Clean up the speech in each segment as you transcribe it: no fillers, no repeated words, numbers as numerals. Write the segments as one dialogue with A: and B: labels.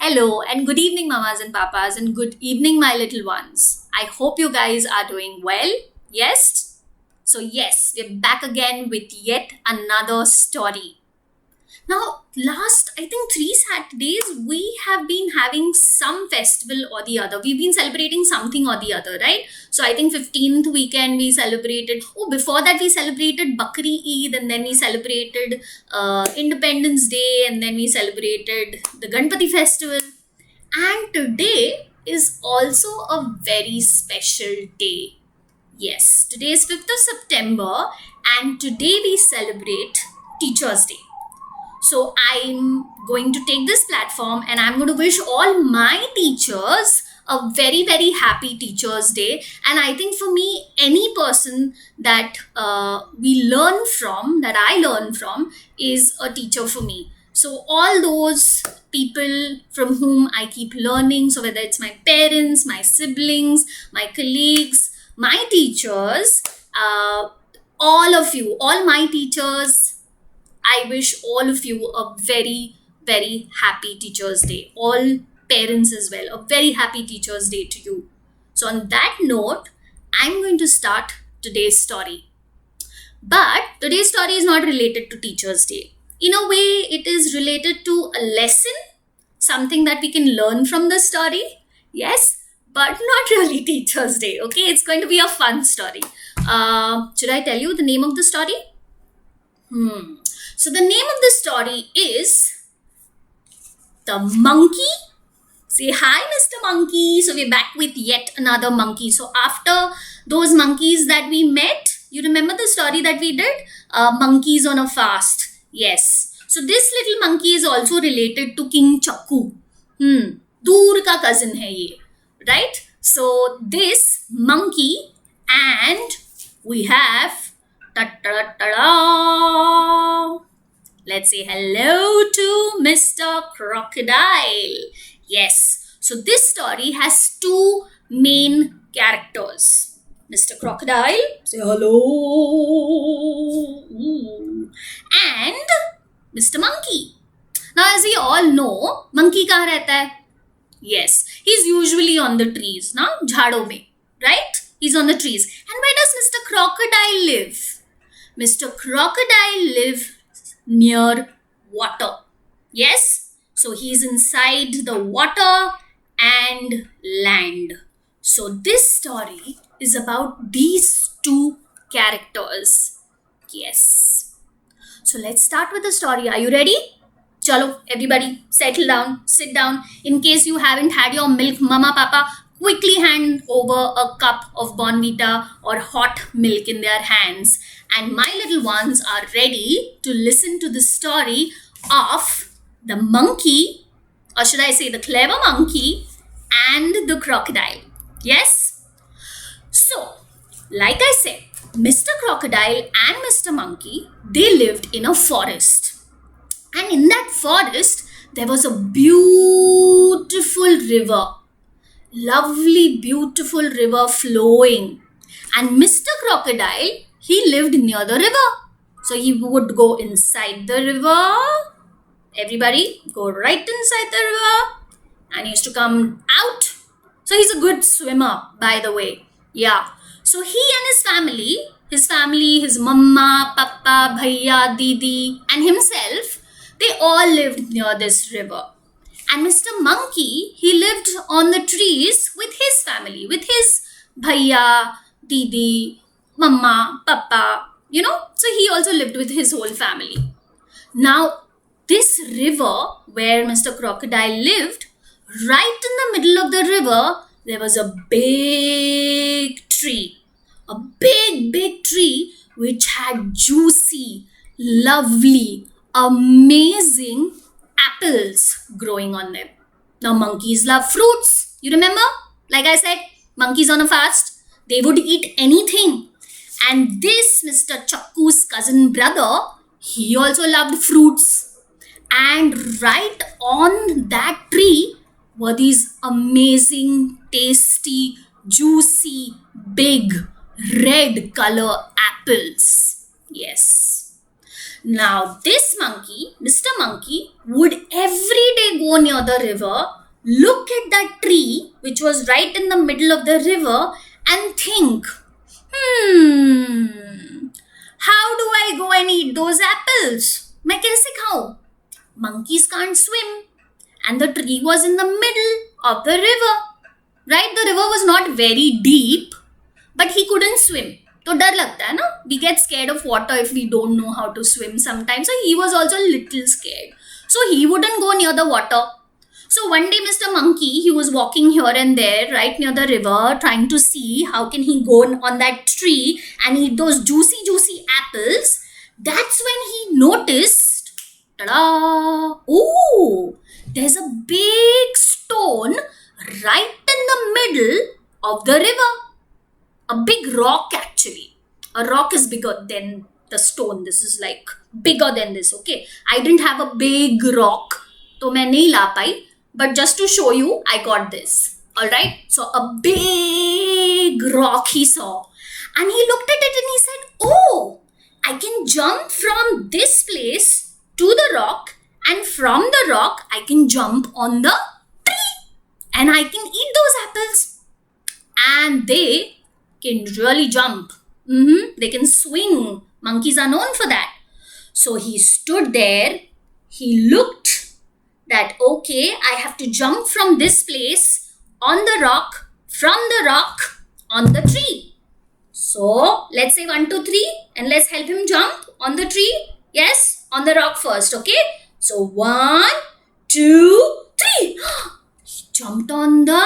A: Hello and good evening, mamas and papas, and good evening, my little ones. I hope you guys are doing well. Yes? So, yes, we're back again with yet another story. Now, last, I think 3 Saturdays, we have been having some festival or the other. We've been celebrating something or the other, right? So, I think 15th weekend we celebrated, before that we celebrated Bakri Eid, and then we celebrated Independence Day, and then we celebrated the Ganpati festival. And today is also a very special day. Yes, today is 5th of September, and today we celebrate Teachers' Day. So I'm going to take this platform and I'm going to wish all my teachers a very, very happy Teachers' Day. And I think for me, any person that I learn from, is a teacher for me. So all those people from whom I keep learning, so whether it's my parents, my siblings, my colleagues, my teachers, all of you, all my teachers, I wish all of you a very, very happy Teachers' Day. All parents as well, a very happy Teachers' Day to you. So, on that note, I'm going to start today's story. But today's story is not related to Teachers' Day. In a way, it is related to a lesson, something that we can learn from the story. Yes, but not really Teachers' Day. Okay, it's going to be a fun story. Should I tell you the name of the story? So the name of the story is The Monkey. Say hi, Mr. Monkey. So we're back with yet another monkey. So after those monkeys that we met, you remember the story that we did? Monkeys on a fast. Yes. So this little monkey is also related to King Chakku. Dur ka cousin hai ye. Right? So this monkey, and we have let's say hello to Mr. Crocodile. Yes. So this story has two main characters. Mr. Crocodile, say hello. And Mr. Monkey. Now, as we all know, monkey kahan rehta hai? Yes, he's usually on the trees, na? Jhadon mein, right? He's on the trees. And where does Mr. Crocodile live? Mr. Crocodile lives near water. Yes? So he's inside the water and land. So this story is about these two characters. Yes. So let's start with the story. Are you ready? Chalo, everybody, settle down, sit down. In case you haven't had your milk, mama, papa, quickly hand over a cup of Bonvita or hot milk in their hands. And my little ones are ready to listen to the story of the monkey, or should I say the clever monkey, and the crocodile. Yes? So, like I said, Mr. Crocodile and Mr. Monkey, they lived in a forest. And in that forest, there was a beautiful river. Lovely, beautiful river flowing. And Mr. Crocodile, he lived near the river. So he would go inside the river. Everybody, go right inside the river. And he used to come out. So he's a good swimmer, by the way. Yeah. So he and his family, his mama, papa, bhaiya, didi, and himself, they all lived near this river. And Mr. Monkey, he lived on the trees with his family, with his bhaiya, didi, mama, papa, So he also lived with his whole family. Now, this river where Mr. Crocodile lived, right in the middle of the river, there was a big tree. A big, big tree which had juicy, lovely, amazing apples growing on them. Now, monkeys love fruits. You remember? Like I said, monkeys on a fast, they would eat anything. And this Mr. Chakku's cousin brother, he also loved fruits. And right on that tree were these amazing, tasty, juicy, big, red color apples. Yes. Now, this monkey, Mr. Monkey, would every day go near the river, look at that tree which was right in the middle of the river, and think, how do I go and eat those apples? मैं कैसे खाऊं? Monkeys can't swim, and the tree was in the middle of the river. Right? The river was not very deep, but he couldn't swim. तो डर लगता है ना? We get scared of water if we don't know how to swim sometimes. So he was also a little scared. So he wouldn't go near the water. So one day Mr. Monkey, he was walking here and there right near the river, trying to see how can he go on that tree and eat those juicy apples. That's when he noticed, ta-da! Oh, there's a big stone right in the middle of the river. A big rock actually. A rock is bigger than the stone. This is like bigger than this, okay? I didn't have a big rock, तो मैं नहीं ला पाई. But just to show you, I got this. Alright? So a big rock he saw. And he looked at it and he said, oh, I can jump from this place to the rock, and from the rock I can jump on the tree and I can eat those apples. And they can really jump. They can swing. Monkeys are known for that. So he stood there. He looked that, okay, I have to jump from this place on the rock, from the rock on the tree. So let's say 1, 2, 3 and let's help him jump on the tree. Yes, on the rock first, okay? So 1, 2, 3. He jumped on the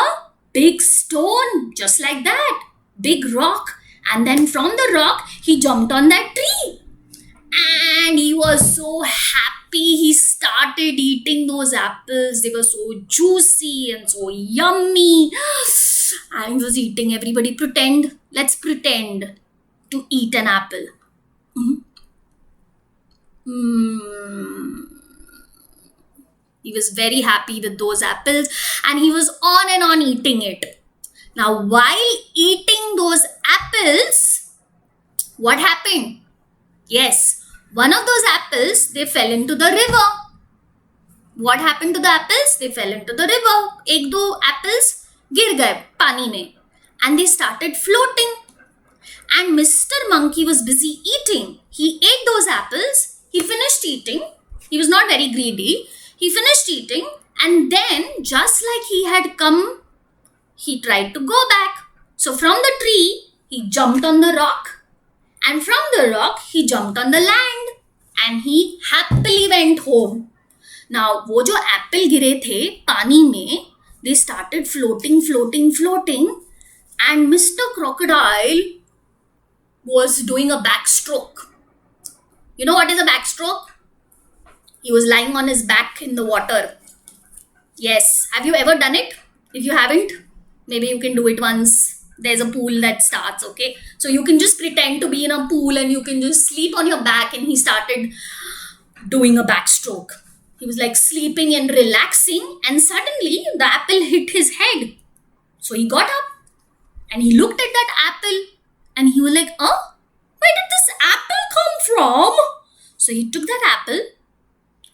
A: big stone, just like that. Big rock. And then from the rock, he jumped on that tree. And he was so happy. He started eating those apples. They were so juicy and so yummy. And he was eating. Everybody pretend. Let's pretend to eat an apple. He was very happy with those apples. And he was on and on eating it. Now, while eating those apples, what happened? Yes. One of those apples, they fell into the river. What happened to the apples? They fell into the river. एक दो apples गिर गए पानी में. And they started floating. And Mr. Monkey was busy eating. He ate those apples. He finished eating. He was not very greedy. He finished eating. And then, just like he had come, he tried to go back. So from the tree, he jumped on the rock. And from the rock, he jumped on the land. And he happily went home. Now, वो जो apple गिरे थे पानी में, they started floating. And Mr. Crocodile was doing a backstroke. You know what is a backstroke? He was lying on his back in the water. Yes. Have you ever done it? If you haven't, maybe you can do it once. There's a pool that starts, okay? So you can just pretend to be in a pool and you can just sleep on your back. And he started doing a backstroke. He was like sleeping and relaxing, and suddenly the apple hit his head. So he got up and he looked at that apple and he was like, where did this apple come from? So he took that apple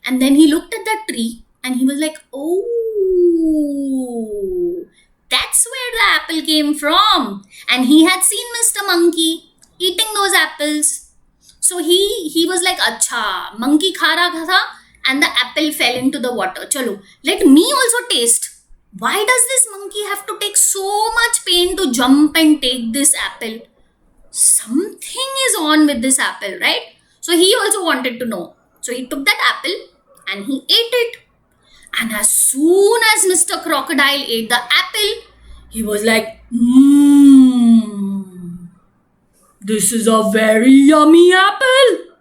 A: and then he looked at that tree and he was like, oh, that's where the apple came from. And he had seen Mr. Monkey eating those apples. So he was like, acha, monkey kha raha tha and the apple fell into the water. Chalo, let me also taste. Why does this monkey have to take so much pain to jump and take this apple? Something is on with this apple, right? So he also wanted to know. So he took that apple and he ate it. And as soon as Mr. Crocodile ate the apple, he was like, this is a very yummy apple.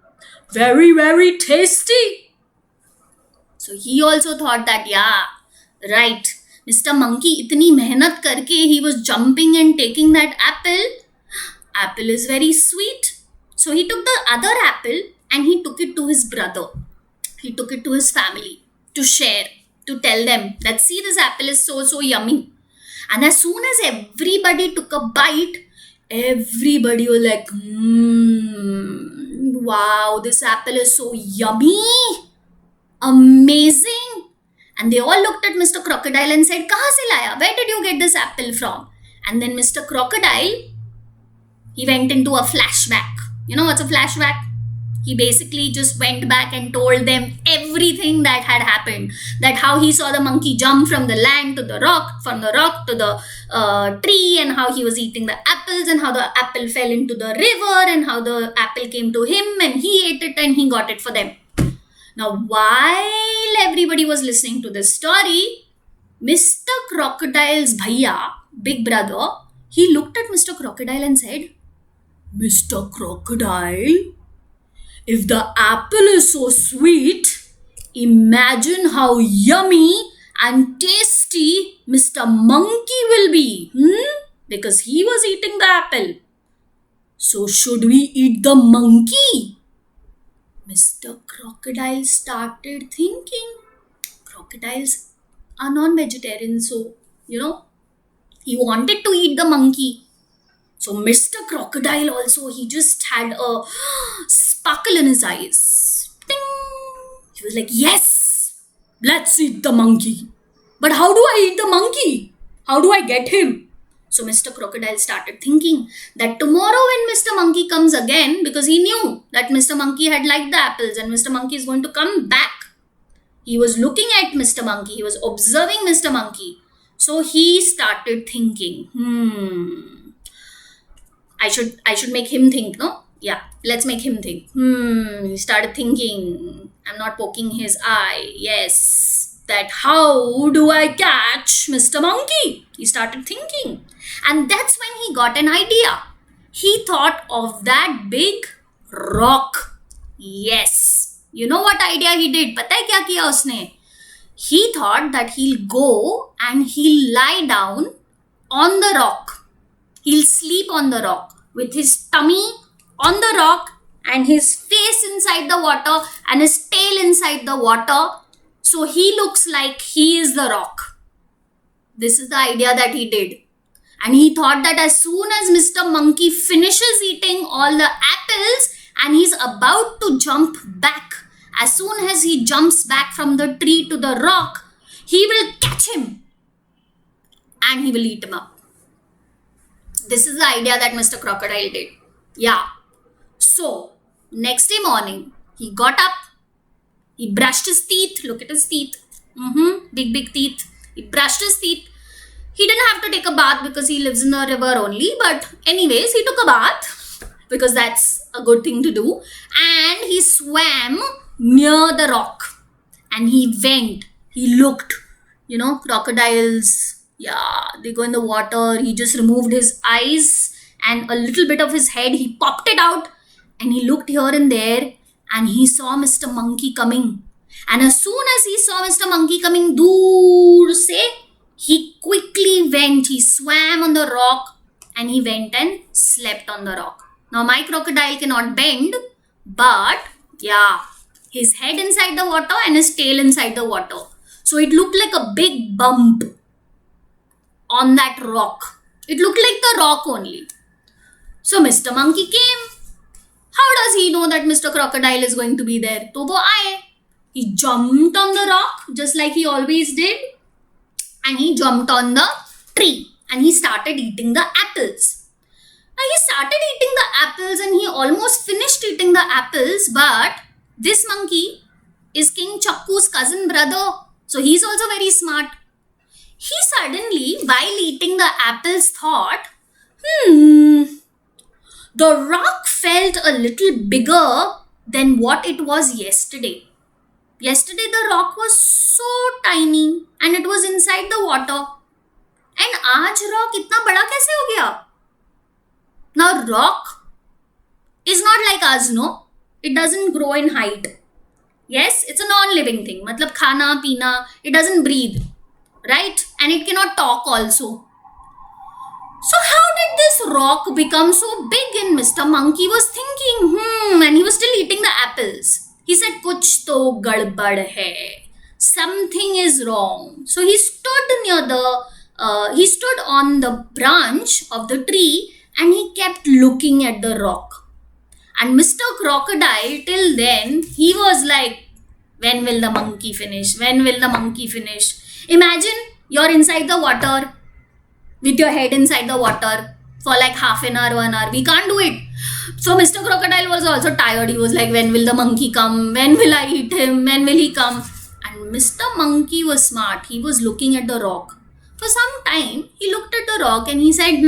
A: Very, very tasty. So he also thought that, yeah, right. Mr. Monkey, itni mehnat karke, he was jumping and taking that apple. Apple is very sweet. So he took the other apple and he took it to his brother. He took it to his family to share, to tell them that, see, this apple is so yummy. And as soon as everybody took a bite, everybody was like, Wow, this apple is so yummy. Amazing. And they all looked at Mr. Crocodile and said, "Kahan se laya? Where did you get this apple from?" And then Mr. Crocodile, he went into a flashback. You know what's a flashback? He basically just went back and told them everything that had happened. That how he saw the monkey jump from the land to the rock, from the rock to the tree, and how he was eating the apples, and how the apple fell into the river, and how the apple came to him and he ate it and he got it for them. Now, while everybody was listening to this story, Mr. Crocodile's bhaiya, big brother, he looked at Mr. Crocodile and said, "Mr. Crocodile, if the apple is so sweet, imagine how yummy and tasty Mr. Monkey will be, because he was eating the apple. So should we eat the monkey?" Mr. Crocodile started thinking. Crocodiles are non-vegetarian, so, he wanted to eat the monkey. So Mr. Crocodile also, he just had a sparkle in his eyes. Ding! He was like, "Yes, let's eat the monkey. But how do I eat the monkey? How do I get him?" So Mr. Crocodile started thinking that tomorrow when Mr. Monkey comes again, because he knew that Mr. Monkey had liked the apples and Mr. Monkey is going to come back. He was looking at Mr. Monkey. He was observing Mr. Monkey. So he started thinking, I should make him think, no? Yeah, let's make him think. He started thinking, I'm not poking his eye. Yes, that how do I catch Mr. Monkey? He started thinking. And that's when he got an idea. He thought of that big rock. Yes. You know what idea he did? Pata hai kya kiya usne? He thought that he'll go and he'll lie down on the rock. He'll sleep on the rock with his tummy on the rock and his face inside the water and his tail inside the water. So he looks like he is the rock. This is the idea that he did. And he thought that as soon as Mr. Monkey finishes eating all the apples and he's about to jump back, as soon as he jumps back from the tree to the rock, he will catch him and he will eat him up. This is the idea that Mr. Crocodile did. Yeah. So, next day morning, he got up, he brushed his teeth. Look at his teeth. Big, big teeth. He brushed his teeth. He didn't have to take a bath because he lives in the river only. But anyways, he took a bath because that's a good thing to do. And he swam near the rock. And he went. He looked. Crocodiles, they go in the water. He just removed his eyes and a little bit of his head. He popped it out. And he looked here and there. And he saw Mr. Monkey coming. And as soon as he saw Mr. Monkey coming, dur se, he quickly went, he swam on the rock and he went and slept on the rock. Now my crocodile cannot bend, but his head inside the water and his tail inside the water. So it looked like a big bump on that rock. It looked like the rock only. So Mr. Monkey came. How does he know that Mr. Crocodile is going to be there? To wo aaye. He jumped on the rock just like he always did. And he jumped on the tree and he started eating the apples. Now he started eating the apples and he almost finished eating the apples, but this monkey is King Chakku's cousin brother. So he's also very smart. He suddenly, while eating the apples, thought, the rock felt a little bigger than what it was yesterday. Yesterday the rock was so tiny and it was inside the water. And aaj rock itna bada kaise ho gaya? Now rock is not like us, no? It doesn't grow in height. Yes, it's a non-living thing. Matlab khana, peena, it doesn't breathe. Right? And it cannot talk also. So how did this rock become so big? And Mr. Monkey was thinking, and he was still eating the apples. He said, "Kuch to gadbad hai. Something is wrong." So he stood on the branch of the tree and he kept looking at the rock. And Mr. Crocodile, till then, he was like, when will the monkey finish? When will the monkey finish? Imagine you're inside the water, with your head inside the water for like half an hour, 1 hour. We can't do it. So Mr. Crocodile was also tired. He was like, when will the monkey come? When will I eat him? When will he come? And Mr. Monkey was smart. He was looking at the rock. For some time, he looked at the rock and he said,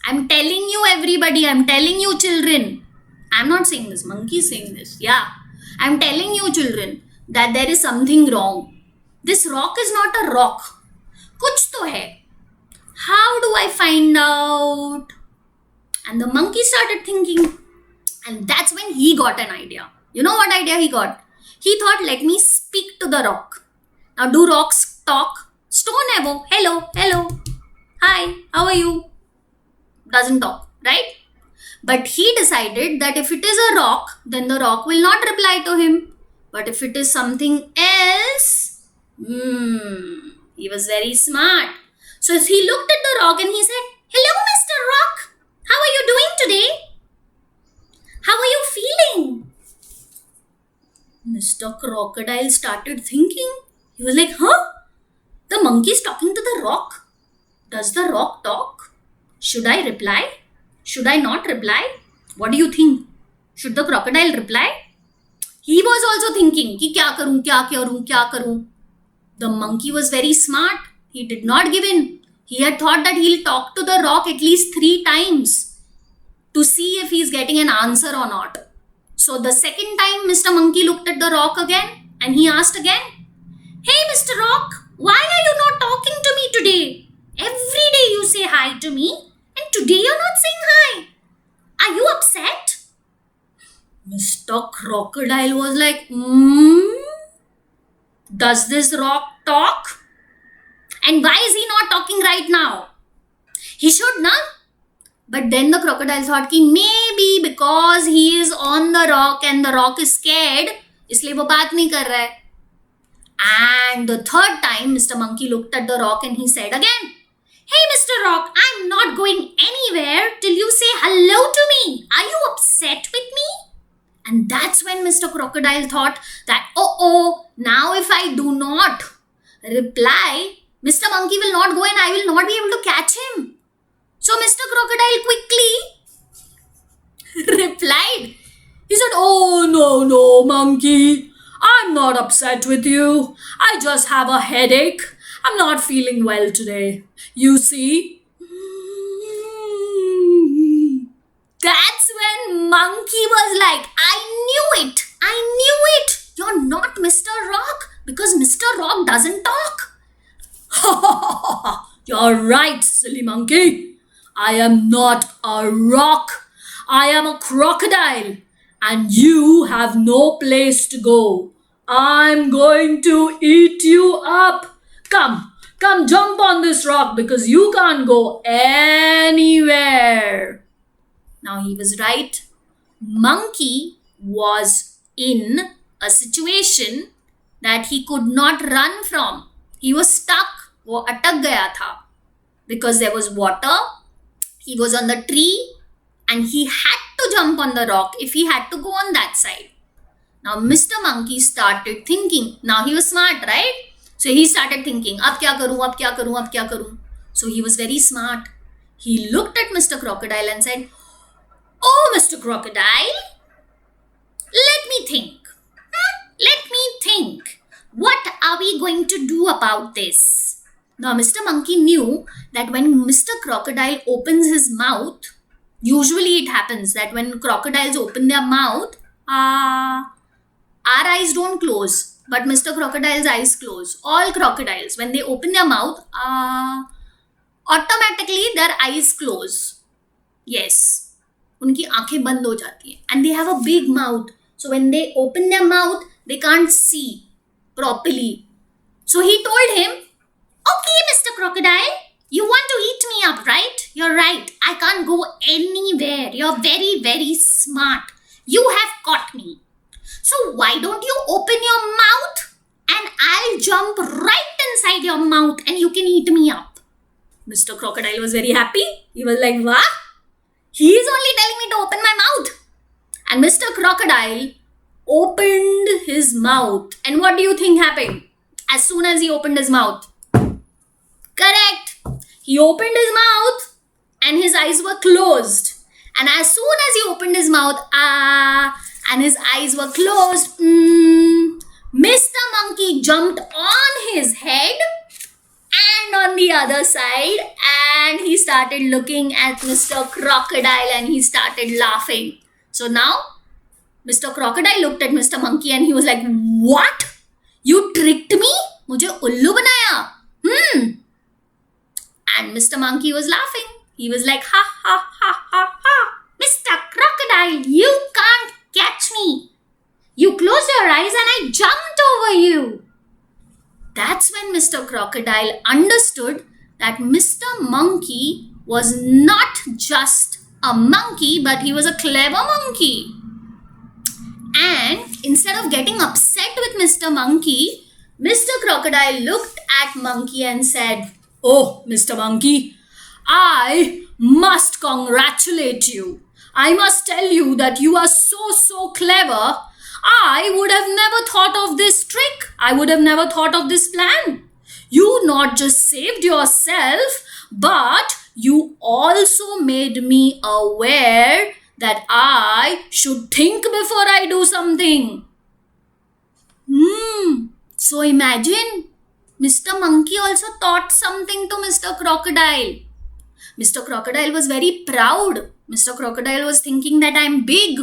A: I'm telling you everybody, I'm telling you children. I'm not saying this, monkey is saying this. Yeah, I'm telling you children that there is something wrong. This rock is not a rock. Kuch to hai. How do I find out? And the monkey started thinking. And that's when he got an idea. You know what idea he got? He thought, let me speak to the rock. Now, do rocks talk? Stone evo. Hello, hello. Hi, how are you? Doesn't talk, right? But he decided that if it is a rock, then the rock will not reply to him. But if it is something else, he was very smart. So he looked at the rock and he said, hello, Mr. Rock. How are you doing today? How are you feeling? Mr. Crocodile started thinking. He was like, the monkey is talking to the rock. Does the rock talk? Should I reply? Should I not reply? What do you think? Should the crocodile reply? He was also thinking, ki kya karu? The monkey was very smart. He did not give in. He had thought that he'll talk to the rock at least 3 times to see if he's getting an answer or not. So the second time, Mr. Monkey looked at the rock again and he asked again, hey, Mr. Rock, why are you not talking to me today? Every day you say hi to me and today you're not saying hi. Are you upset? Mr. Crocodile was like, does this rock talk? And why is he not talking right now? He should, na? But then the crocodile thought कि maybe because he is on the rock and the rock is scared, इसलिए वो बात नहीं कर रहा है. And the third time, Mr. Monkey looked at the rock and he said again, hey, Mr. Rock, I'm not going anywhere till you say hello to me. Are you upset with me? And that's when Mr. Crocodile thought that, now if I do not reply, Mr. Monkey will not go and I will not be able to catch him. So Mr. Crocodile quickly replied. He said, oh, no, monkey. I'm not upset with you. I just have a headache. I'm not feeling well today. You see? That's when monkey was like, I knew it. You're not Mr. Rock because Mr. Rock doesn't talk. You're right, silly monkey. I am not a rock. I am a crocodile. And you have no place to go. I'm going to eat you up. Come, jump on this rock because you can't go anywhere. Now he was right. Monkey was in a situation that he could not run from. He was stuck. वो अटक गया था because there was water. He was on the tree and he had to jump on the rock if he had to go on that side. Now Mr. Monkey started thinking. Now he was smart, right? So he started thinking, अब क्या करूं? So he was very smart. He looked at Mr. Crocodile and said, oh, Mr. Crocodile, let me think. What are we going to do about this? Now, Mr. Monkey knew that when Mr. Crocodile opens his mouth, usually it happens that when crocodiles open their mouth, our eyes don't close, but Mr. Crocodile's eyes close. All crocodiles, when they open their mouth, automatically their eyes close. Yes. उनकी आंखें बंद हो जाती हैं. And they have a big mouth. So when they open their mouth, they can't see properly. So he told him, okay, Mr. Crocodile, you want to eat me up, right? You're right. I can't go anywhere. You're very, very smart. You have caught me. So why don't you open your mouth and I'll jump right inside your mouth and you can eat me up. Mr. Crocodile was very happy. He was like, what? He is only telling me to open my mouth. And Mr. Crocodile opened his mouth. And what do you think happened? As soon as he opened his mouth. Correct. He opened his mouth and his eyes were closed. And as soon as he opened his mouth, and his eyes were closed, Mr. Monkey jumped on his head and on the other side, and he started looking at Mr. Crocodile and he started laughing. So now, Mr. Crocodile looked at Mr. Monkey and he was like, "What? You tricked me? मुझे उल्लू बनाया? And Mr. Monkey was laughing. He was like, "Ha ha ha ha ha! Mr. Crocodile, you can't catch me. You closed your eyes and I jumped over you." That's when Mr. Crocodile understood that Mr. Monkey was not just a monkey, but he was a clever monkey. And instead of getting upset with Mr. Monkey, Mr. Crocodile looked at Monkey and said, "Oh, Mr. Monkey, I must congratulate you. I must tell you that you are so clever. I would have never thought of this trick. I would have never thought of this plan. You not just saved yourself, but you also made me aware that I should think before I do something." So imagine, Mr. Monkey also taught something to Mr. Crocodile. Mr. Crocodile was very proud. Mr. Crocodile was thinking that I'm big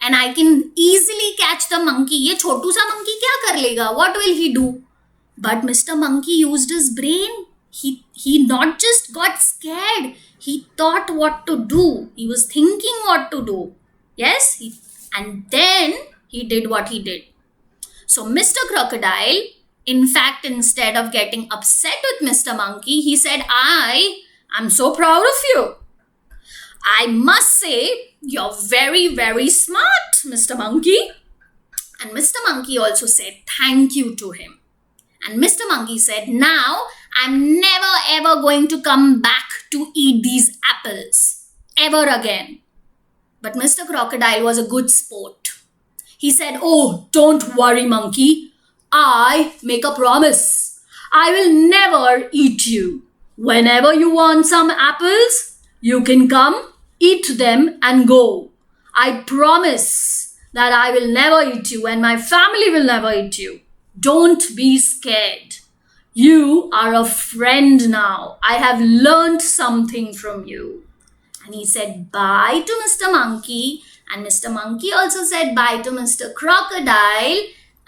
A: and I can easily catch the monkey. ये छोटू सा monkey क्या कर लेगा? What will he do? But Mr. Monkey used his brain. He not just got scared. He thought what to do. He was thinking what to do. Yes? And then he did what he did. So Mr. Crocodile, in fact, instead of getting upset with Mr. Monkey, he said, I'm so proud of you. I must say, you're very smart, Mr. Monkey. And Mr. Monkey also said thank you to him. And Mr. Monkey said, now I'm never ever going to come back to eat these apples. Ever again. But Mr. Crocodile was a good sport. He said, "Oh, don't worry, monkey. I make a promise. I will never eat you. Whenever you want some apples, you can come, eat them and go. I promise that I will never eat you and my family will never eat you. Don't be scared. You are a friend now. I have learned something from you." And he said bye to Mr. Monkey, and Mr. Monkey also said bye to Mr. Crocodile,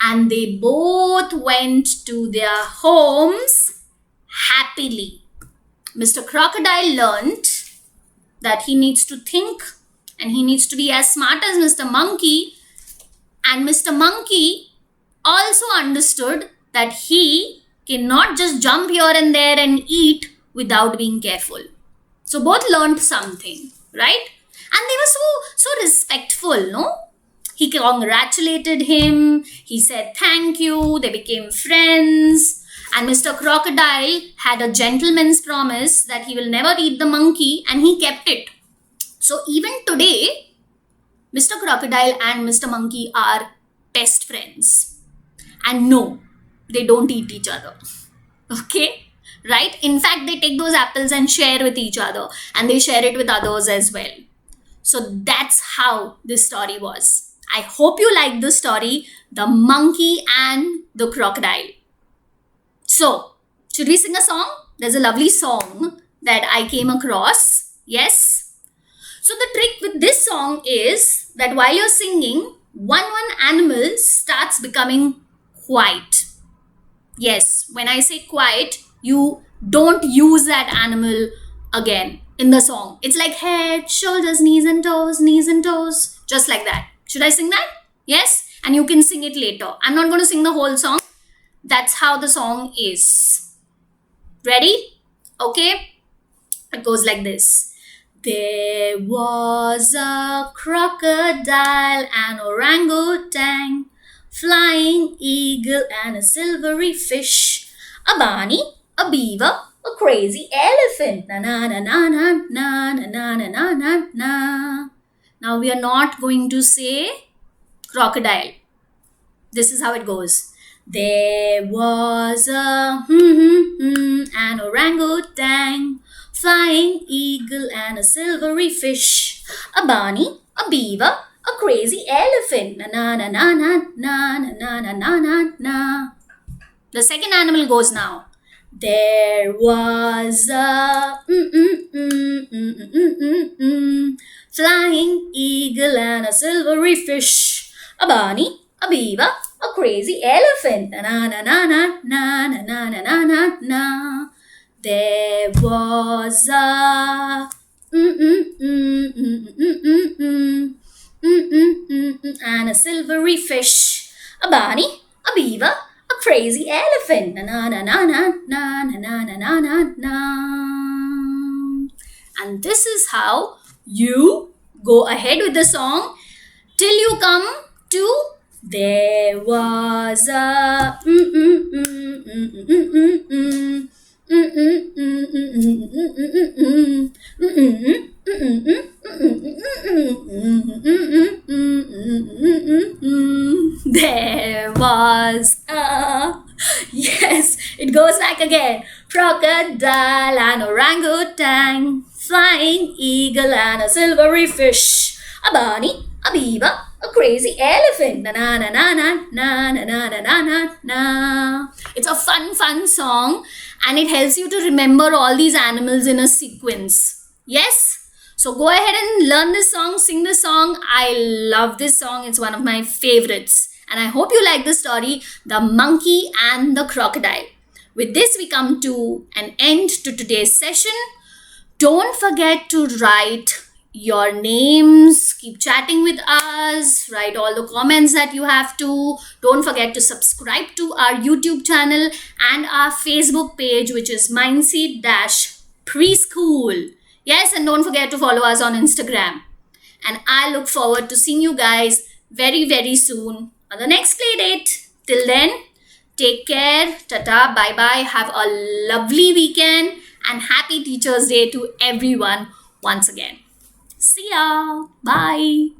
A: and they both went to their homes happily. Mr. Crocodile learned that he needs to think and he needs to be as smart as Mr. Monkey, and Mr. Monkey also understood that he cannot just jump here and there and eat without being careful. So both learned something, right? And they were so respectful, no? He congratulated him. He said thank you. They became friends. And Mr. Crocodile had a gentleman's promise that he will never eat the monkey, and he kept it. So even today, Mr. Crocodile and Mr. Monkey are best friends. And no, they don't eat each other. Okay? Right? In fact, they take those apples and share with each other, and they share it with others as well. So that's how this story was. I hope you liked the story, The Monkey and the Crocodile. So, should we sing a song? There's a lovely song that I came across. Yes? So the trick with this song is that while you're singing, one animal starts becoming quiet. Yes, when I say quiet, you don't use that animal again in the song. It's like head, shoulders, knees and toes, just like that. Should I sing that? Yes? And you can sing it later. I'm not going to sing the whole song. That's how the song is. Ready? Okay? It goes like this. There was a crocodile, an orangutan, flying eagle and a silvery fish, a bunny, a beaver, a crazy elephant. Na na na na na na na na na na na. Now we are not going to say crocodile. This is how it goes. There was an orangutan, flying eagle, and a silvery fish, a bunny, a beaver, a crazy elephant. Na na na na na na na na na na na. The second animal goes now. There was a flying eagle and a silvery fish, a bunny, a beaver, a crazy elephant. Na na na na na na na na na na na. There was a and a silvery fish, a bunny, a beaver, a crazy elephant. Na na na na na na na na na na na. And this is how you go ahead with the song till you come to there was a there was a yes, it goes back again. Crocodile and orangutan, flying eagle and a silvery fish, a bunny, a beaver, a crazy elephant. Na na na na na na na na na na na. It's a fun song, and it helps you to remember all these animals in a sequence. Yes? So go ahead and learn this song, sing the song. I love this song. It's one of my favorites. And I hope you like the story, The Monkey and the Crocodile. With this, we come to an end to today's session. Don't forget to write your names, keep chatting with us, write all the comments that you have to. Don't forget to subscribe to our YouTube channel and our Facebook page, which is Mindseed Preschool. Yes, and don't forget to follow us on Instagram. And I look forward to seeing you guys very soon on the next play date. Till then, take care, tata, bye-bye, have a lovely weekend, and happy Teacher's Day to everyone once again. See ya. Bye.